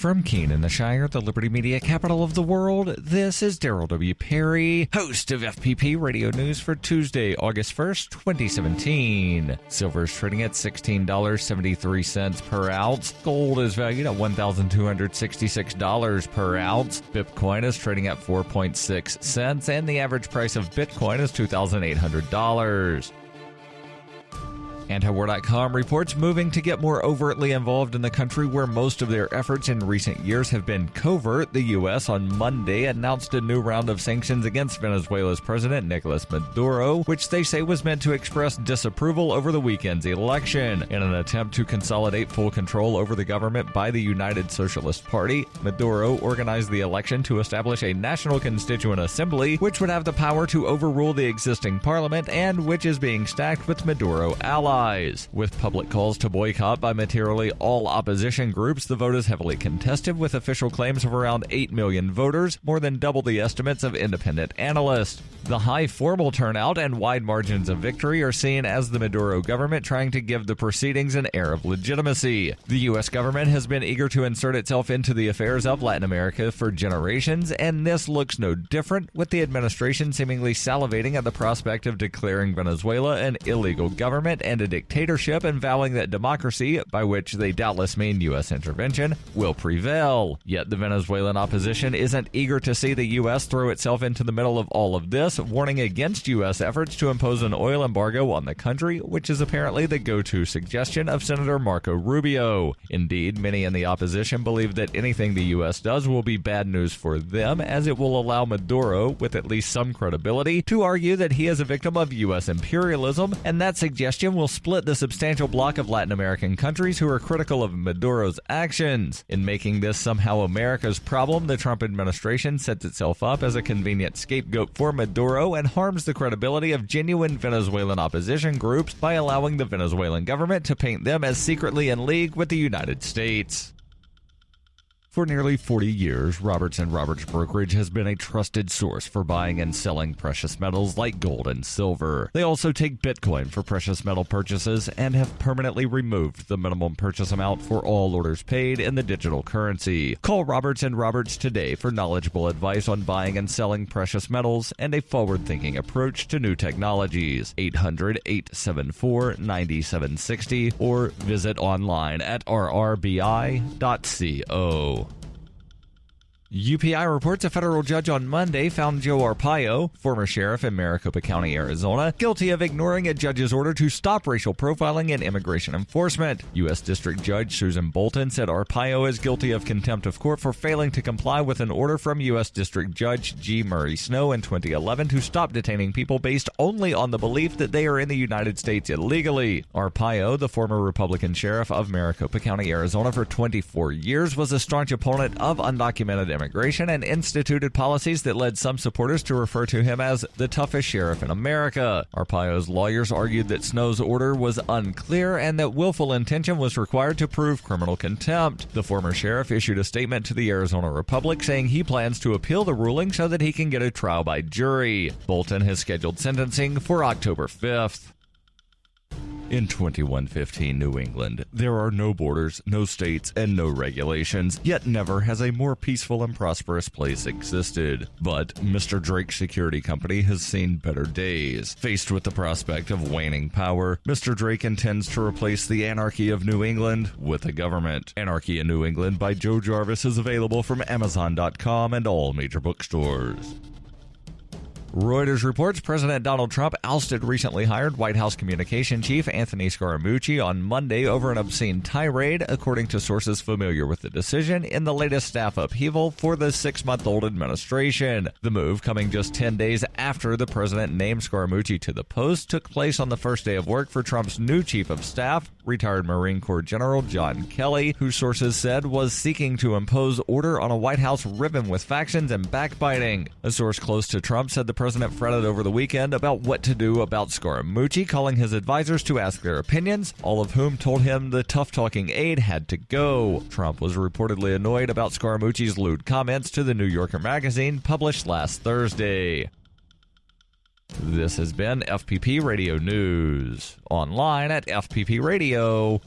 From Keene in the Shire, the Liberty Media capital of the world, this is Daryl W. Perry, host of FPP Radio News for Tuesday, August 1st, 2017. Silver is trading at $16.73 per ounce. Gold is valued at $1,266 per ounce. Bitcoin is trading at 4.6 cents, and the average price of Bitcoin is $2,800. Antiwar.com reports moving to get more overtly involved in the country where most of their efforts in recent years have been covert. The U.S. on Monday announced a new round of sanctions against Venezuela's President Nicolas Maduro, which they say was meant to express disapproval over the weekend's election. In an attempt to consolidate full control over the government by the United Socialist Party, Maduro organized the election to establish a National Constituent Assembly, which would have the power to overrule the existing parliament and which is being stacked with Maduro allies. With public calls to boycott by materially all opposition groups, the vote is heavily contested, with official claims of around 8 million voters, more than double the estimates of independent analysts. The high formal turnout and wide margins of victory are seen as the Maduro government trying to give the proceedings an air of legitimacy. The U.S. government has been eager to insert itself into the affairs of Latin America for generations, and this looks no different, with the administration seemingly salivating at the prospect of declaring Venezuela an illegal government and a dictatorship, and vowing that democracy, by which they doubtless mean U.S. intervention, will prevail. Yet the Venezuelan opposition isn't eager to see the U.S. throw itself into the middle of all of this, warning against U.S. efforts to impose an oil embargo on the country, which is apparently the go-to suggestion of Senator Marco Rubio. Indeed, many in the opposition believe that anything the U.S. does will be bad news for them, as it will allow Maduro, with at least some credibility, to argue that he is a victim of U.S. imperialism, and that suggestion will split the substantial bloc of Latin American countries who are critical of Maduro's actions. In making this somehow America's problem, the Trump administration sets itself up as a convenient scapegoat for Maduro and harms the credibility of genuine Venezuelan opposition groups by allowing the Venezuelan government to paint them as secretly in league with the United States. For nearly 40 years, Roberts & Roberts Brokerage has been a trusted source for buying and selling precious metals like gold and silver. They also take Bitcoin for precious metal purchases and have permanently removed the minimum purchase amount for all orders paid in the digital currency. Call Roberts & Roberts today for knowledgeable advice on buying and selling precious metals and a forward-thinking approach to new technologies. 800-874-9760 or visit online at rrbi.co. UPI reports a federal judge on Monday found Joe Arpaio, former sheriff in Maricopa County, Arizona, guilty of ignoring a judge's order to stop racial profiling in immigration enforcement. U.S. District Judge Susan Bolton said Arpaio is guilty of contempt of court for failing to comply with an order from U.S. District Judge G. Murray Snow in 2011 to stop detaining people based only on the belief that they are in the United States illegally. Arpaio, the former Republican sheriff of Maricopa County, Arizona for 24 years, was a staunch opponent of undocumented immigration and instituted policies that led some supporters to refer to him as the toughest sheriff in America. Arpaio's lawyers argued that Snow's order was unclear and that willful intention was required to prove criminal contempt. The former sheriff issued a statement to the Arizona Republic saying he plans to appeal the ruling so that he can get a trial by jury. Bolton has scheduled sentencing for October 5th. In 2115 New England, there are no borders, no states, and no regulations, yet never has a more peaceful and prosperous place existed. But Mr. Drake's security company has seen better days. Faced with the prospect of waning power, Mr. Drake intends to replace the anarchy of New England with a government. Anarchy in New England by Joe Jarvis is available from Amazon.com and all major bookstores. Reuters reports President Donald Trump ousted recently hired White House communication chief Anthony Scaramucci on Monday over an obscene tirade, according to sources familiar with the decision, in the latest staff upheaval for the 6-month-old administration. The move, coming just 10 days after the president named Scaramucci to the post, took place on the first day of work for Trump's new chief of staff, retired Marine Corps General John Kelly, who sources said was seeking to impose order on a White House riven with factions and backbiting. A source close to Trump said the president fretted over the weekend about what to do about Scaramucci, calling his advisors to ask their opinions, all of whom told him the tough-talking aide had to go. Trump was reportedly annoyed about Scaramucci's lewd comments to the New Yorker magazine published last Thursday. This has been FPP Radio News, online at fppradio.com.